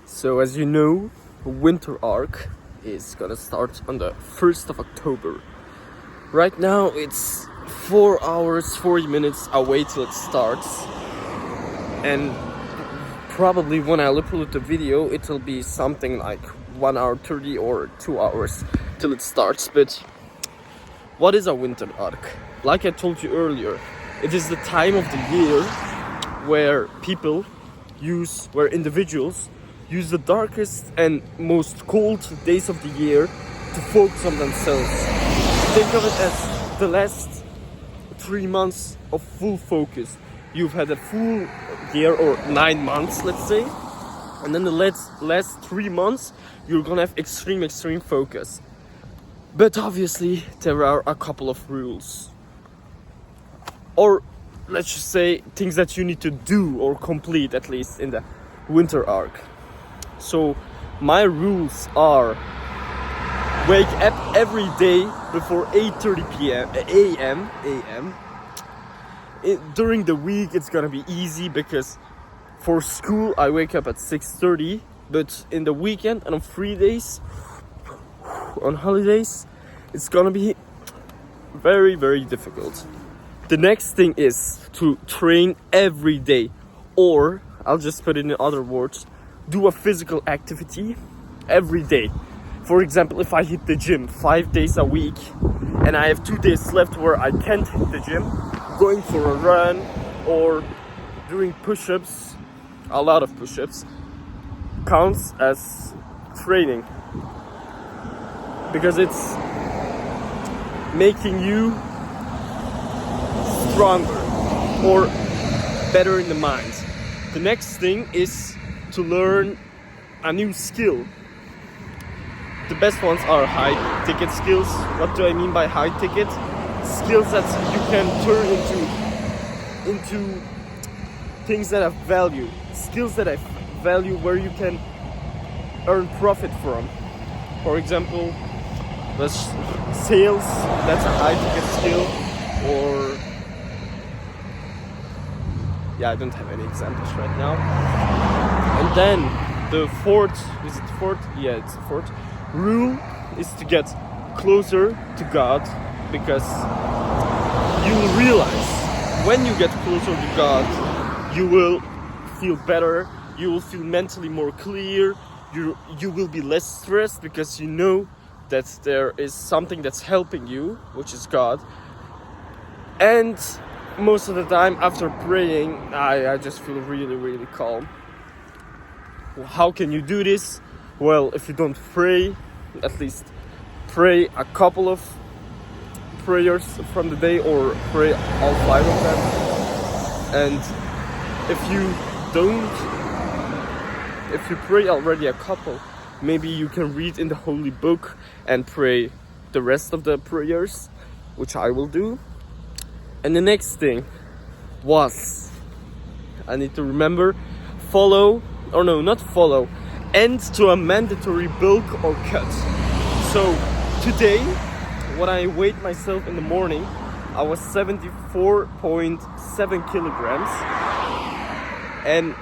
So as you know, winter arc is gonna start on the 1st of October. Right now it's 4 hours 40 minutes away till it starts, and probably when I upload the video it'll be something like 1 hour 30 or 2 hours till it starts. But what is a winter arc? Like I told you earlier, it is the time of the year where individuals use the darkest and most cold days of the year to focus on themselves. Think of it as the last 3 months of full focus. You've had a full year or 9 months, let's say, and then the last 3 months you're gonna have extreme focus. But obviously there are a couple of rules, or let's just say things that you need to do or complete at least in the winter arc. So my rules are: wake up every day before 8:30 a.m. During the week it's gonna be easy because for school I wake up at 6:30, but in the weekend and on free days, on holidays, it's gonna be very difficult. The next thing is to train every day, or I'll just put it in other words, do a physical activity every day. For example, if I hit the gym 5 days a week and I have 2 days left where I can't hit the gym, going for a run or doing push-ups, a lot of push-ups, counts as training, because it's making you stronger or better in the mind. The next thing is to learn a new skill. The best ones are high ticket skills. What do I mean by high ticket? Skills that you can turn into things that have value. Skills that have value where you can earn profit from. For example, sales, that's a high ticket skill. Or I don't have any examples right now. And then the fourth rule is to get closer to God, because you will realize when you get closer to God, you will feel better, you will feel mentally more clear, you will be less stressed because you know that there is something that's helping you, which is God. And most of the time after praying, I just feel really calm. How can you do this? Well, if you don't pray, at least pray a couple of prayers from the day, or pray all 5 of them. And if you pray already a couple, maybe you can read in the holy book and pray the rest of the prayers, which I will do. And the next thing was, I need to remember, end to a mandatory bulk or cut. So today, when I weighed myself in the morning, I was 74.7 kilograms. And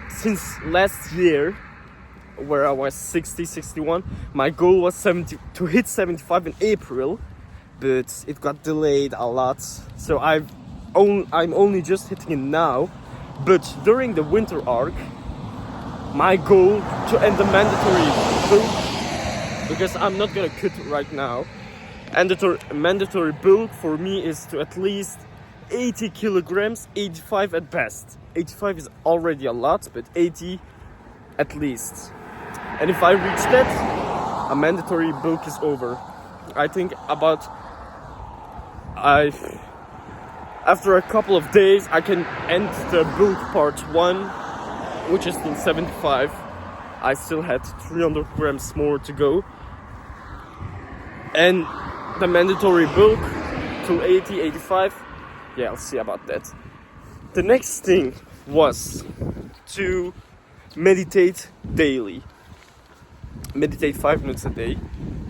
since last year, where I was 61, my goal was to hit 75 in April, but it got delayed a lot. So I'm only just hitting it now. But during the winter arc, my goal to end the mandatory bulk, because I'm not gonna cut right now, and the mandatory bulk for me is to at least 80 kilograms, 85 at best. 85 is already a lot, but 80 at least. And if I reach that, a mandatory bulk is over. I think after a couple of days I can end the bulk part 1, which is still 75. I still had 300 grams more to go. And the mandatory bulk to 80, 85, I'll see about that. The next thing was to meditate daily. Meditate 5 minutes a day.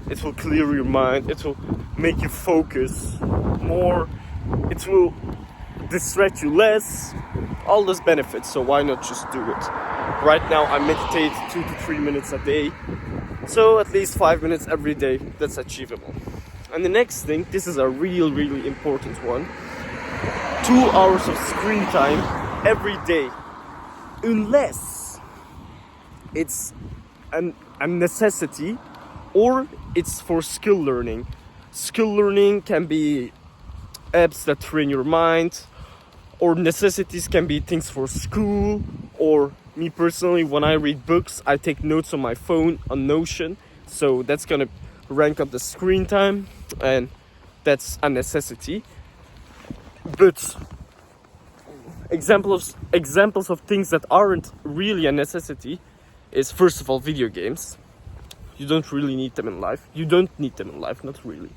It will clear your mind, it will make you focus more, it will distract you less, all those benefits, so why not just do it? Right now I meditate 2 to 3 minutes a day, so at least 5 minutes every day, that's achievable. And the next thing, this is a really important one, 2 hours of screen time every day, unless it's a necessity or it's for skill learning. Skill learning can be apps that train your mind, or necessities can be things for school, or me personally, when I read books, I take notes on my phone on Notion, so that's gonna rank up the screen time, and that's a necessity. But examples of things that aren't really a necessity is, first of all, video games. You don't really need them in life. You don't need them in life, not really.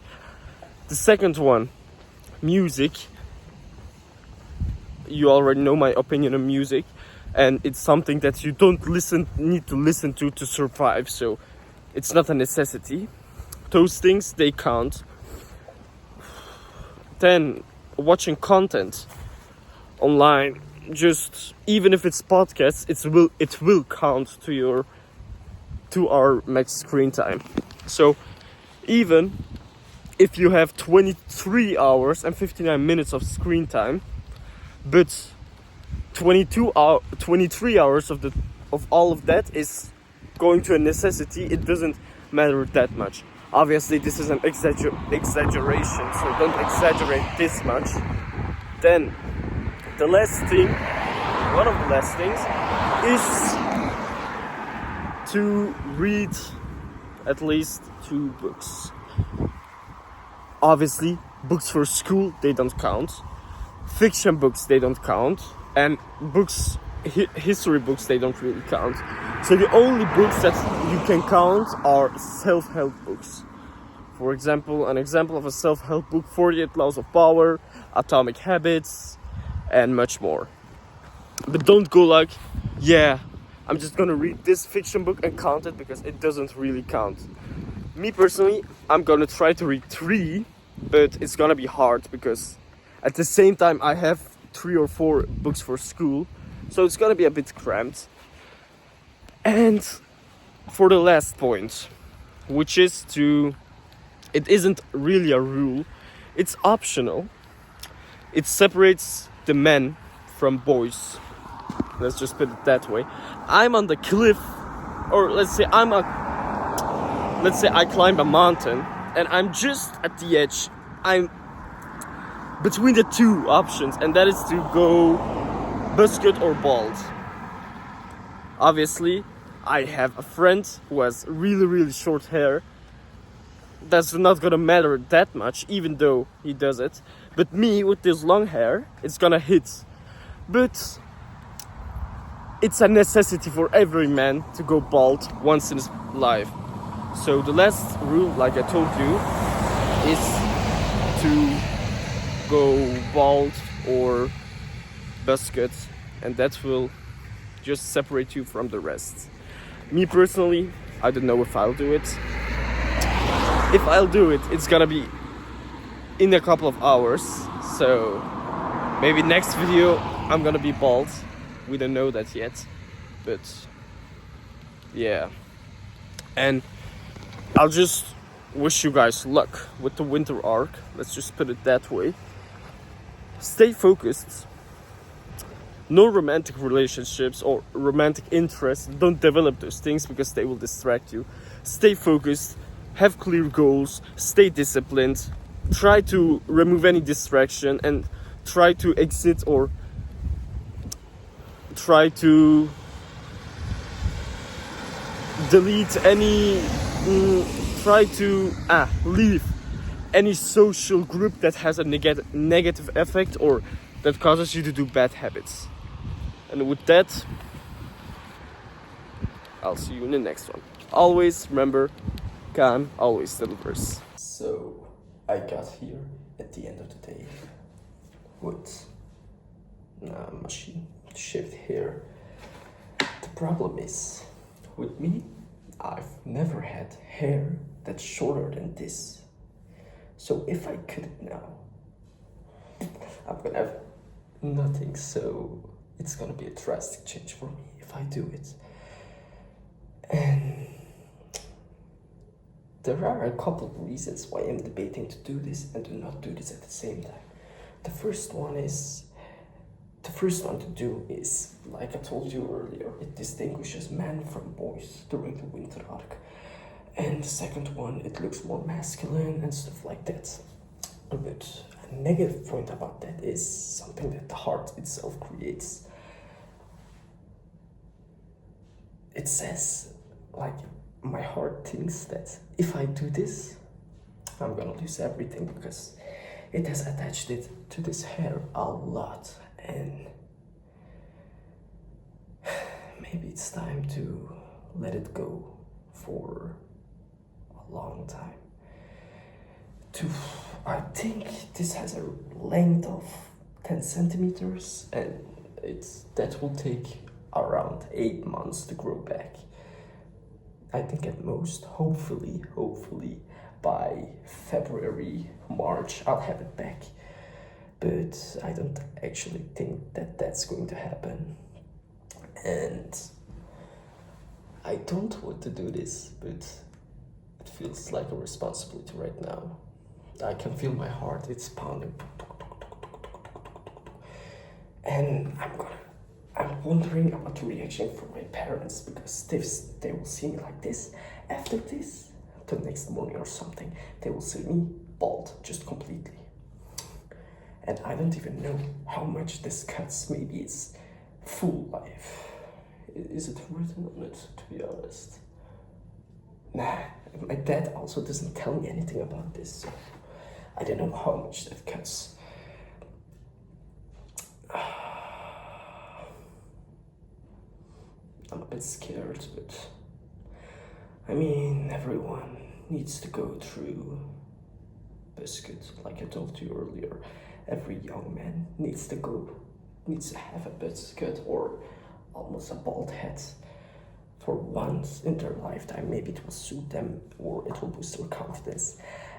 The second one, music. You already know my opinion on music, and it's something that you don't need to listen to survive, so it's not a necessity. Those things, they count. Then watching content online, just even if it's podcasts, it will count to your 2 hour max screen time. So even if you have 23 hours and 59 minutes of screen time, but 23 hours of all of that is going to a necessity, it doesn't matter that much. Obviously, this is an exaggeration, so don't exaggerate this much. Then, the last thing, one of the last things, is to read at least 2 books. Obviously, books for school, they don't count. Fiction books, they don't count. And books, history books, they don't really count. So the only books that you can count are self-help books. For example, an example of a self-help book, 48 Laws of Power, Atomic Habits, and much more. But don't go like, yeah, I'm just gonna read this fiction book and count it, because it doesn't really count. Me personally, I'm gonna try to read 3, but it's gonna be hard, because at the same time I have 3 or 4 books for school, so it's gonna be a bit cramped. And for the last point, which is it isn't really a rule, it's optional. It separates the men from boys. Let's just put it that way. I'm on the cliff, or let's say I climb a mountain and I'm just at the edge. I'm between the 2 options, and that is to go buzzcut or bald. Obviously, I have a friend who has really short hair. That's not gonna matter that much, even though he does it. But me, with this long hair, it's gonna hit. But it's a necessity for every man to go bald once in his life. So the last rule, like I told you, is to go bald or buzzcut, and that will just separate you from the rest. Me personally, I don't know if I'll do it. If I'll do it, it's gonna be in a couple of hours, so maybe next video I'm gonna be bald. We don't know that yet, but yeah. And I'll just wish you guys luck with the winter arc, let's just put it that way. Stay focused. No romantic relationships or romantic interests. Don't develop those things, because they will distract you. Stay focused, have clear goals, stay disciplined, try to remove any distraction, and try to exit or try to delete any leave any social group that has a negative effect or that causes you to do bad habits. And with that, I'll see you in the next one. Always remember, Khan always delivers. So I got here at the end of the day with a machine to shave hair. The problem is, with me, I've never had hair that's shorter than this. So if I cut it now, I'm gonna have nothing, so it's gonna be a drastic change for me. if I do it. And there are a couple of reasons why I'm debating to do this and to not do this at the same time. The first one to do is, like I told you earlier, it distinguishes men from boys during the winter arc. And the second one, it looks more masculine and stuff like that. But a negative point about that is something that the heart itself creates. It says, like, my heart thinks that if I do this, I'm gonna lose everything because it has attached it to this hair a lot, and maybe it's time to let it go for a long time. I think this has a length of 10 centimeters, and that will take around 8 months to grow back. I think at most, hopefully, by February, March, I'll have it back. But I don't actually think that that's going to happen. And I don't want to do this, but it feels like a responsibility right now. I can feel my heart, it's pounding. And I'm wondering about the reaction from my parents, because they will see me like this. After this, the next morning or something, they will see me bald, just completely. And I don't even know how much this cuts. Maybe it's full life. Is it written on it, to be honest? Nah, my dad also doesn't tell me anything about this, so I don't know how much that cuts. I'm a bit scared, but I mean, everyone needs to go through biscuit, like I told you earlier. Every young man needs to have a biscuit or almost a bald head for once in their lifetime. Maybe it will suit them or it will boost their confidence.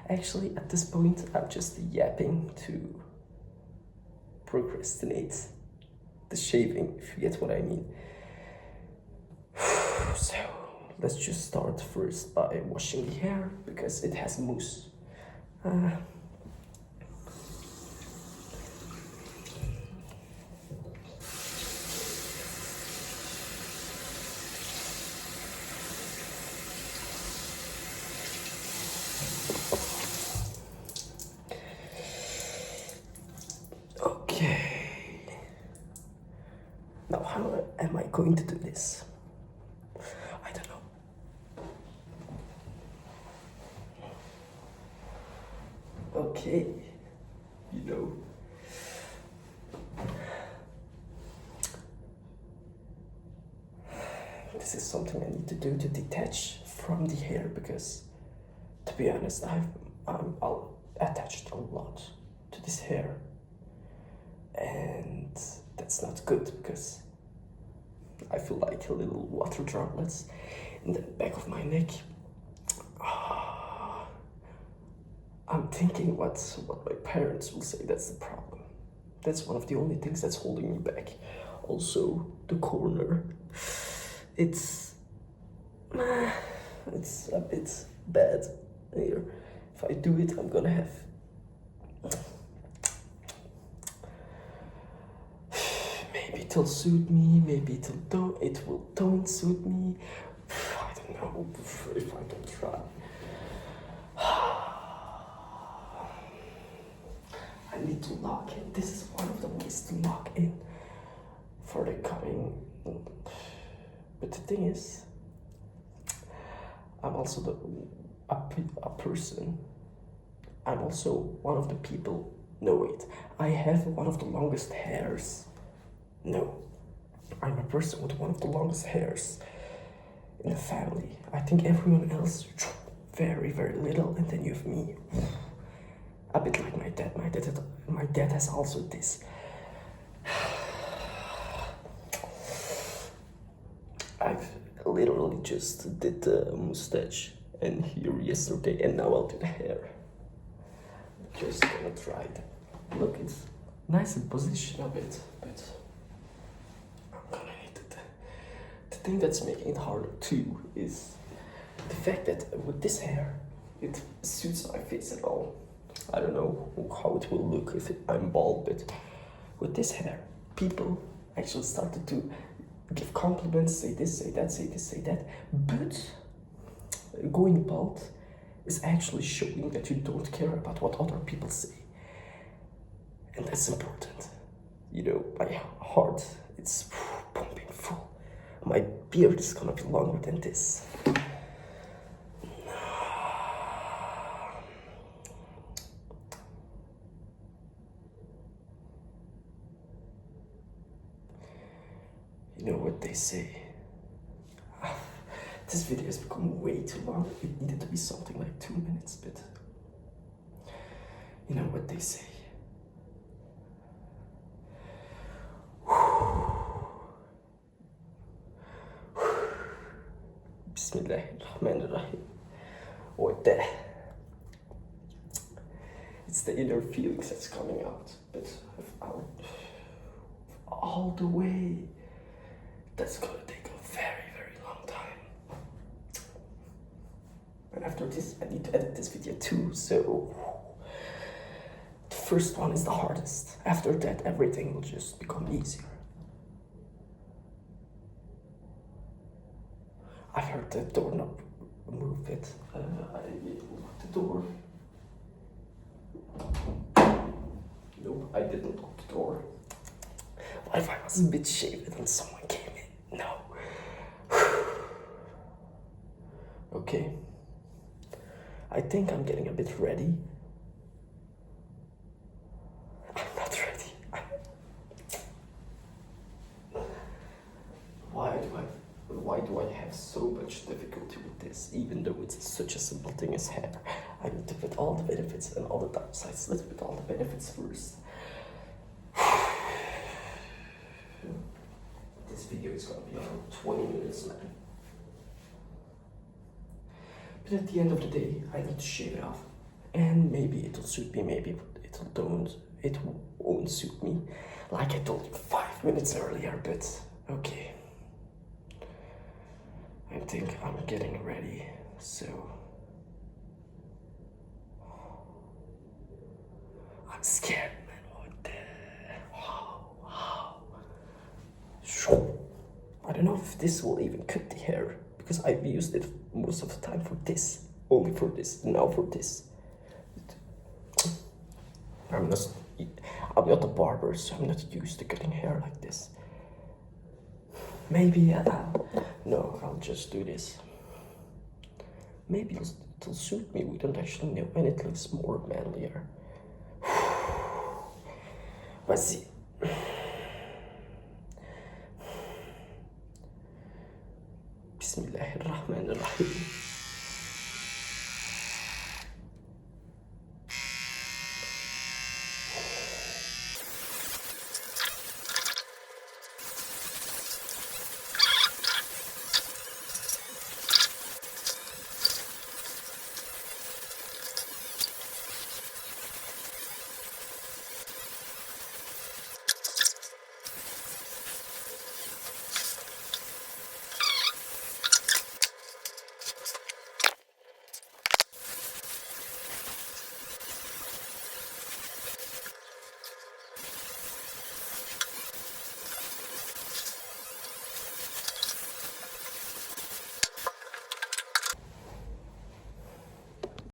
Actually, at this point, I'm just yapping to procrastinate the shaving, if you get what I mean. So let's just start first by washing the hair because it has mousse. Okay. Now, how am I going to do this? I don't know. Okay, this is something I need to do to detach from the hair because, to be honest, I'm attached a lot to this hair, and that's not good because I feel like little water droplets in the back of my neck. I'm thinking what my parents will say. That's the problem. That's one of the only things that's holding me back. Also, the corner. It's a bit bad here. If I do it, I'm gonna have maybe it'll suit me, maybe it will don't suit me. I don't know if I don't try. I need to lock in. This is one of the ways to lock in for the coming. But the thing is, I'm also a person. I'm also one of the people. No, wait. I have one of the longest hairs. No, I'm a person with one of the longest hairs in the family. I think everyone else very, very little, and then you have me. A bit like my dad. My dad has also this. I've literally just did the mustache and here yesterday, and now I'll do the hair. Just gonna try it. Look, it's nice in position a bit, but I'm gonna need thing that's making it harder too is the fact that with this hair, it suits my face at all. I don't know how it will look if I'm bald, but with this hair, people actually started to give compliments, say this, say that, say this, say that. But going bald is actually showing that you don't care about what other people say. And that's important. You know, my heart, it's pumping full. My beard is gonna be longer than this. You know what they say. This video has become way too long. It needed to be something like 2 minutes, but you know what they say. Bismillahirrahmanirrahim. Or that. It's the inner feelings that's coming out, but all the way. That's gonna take a very, very long time. And after this, I need to edit this video too, so the first one is the hardest. After that, everything will just become easier. I heard the doorknob move it. I locked the door. Nope, I didn't lock the door. What if I was a bit shaded and someone came in? No. Okay. I think I'm getting a bit ready. I'm not ready. Why do I have so much difficulty with this, even though it's such a simple thing as hair? I need to put all the benefits and all the dark sides. Let's put all the benefits first. This video is gonna be around 20 minutes, man. But at the end of the day, I need to shave it off. And maybe it'll suit me, maybe it won't suit me. Like I told you 5 minutes earlier, but okay. I think I'm getting ready, so I'm scared, man. What the? Wow. I don't know if this will even cut the hair, because I've used it most of the time for this, only for this, now for this. I'm not a barber, so I'm not used to cutting hair like this. Maybe, no, I'll just do this. Maybe it'll suit me, we don't actually know, and it looks more manlier. Let's see. Bismillahirrahmanirrahim.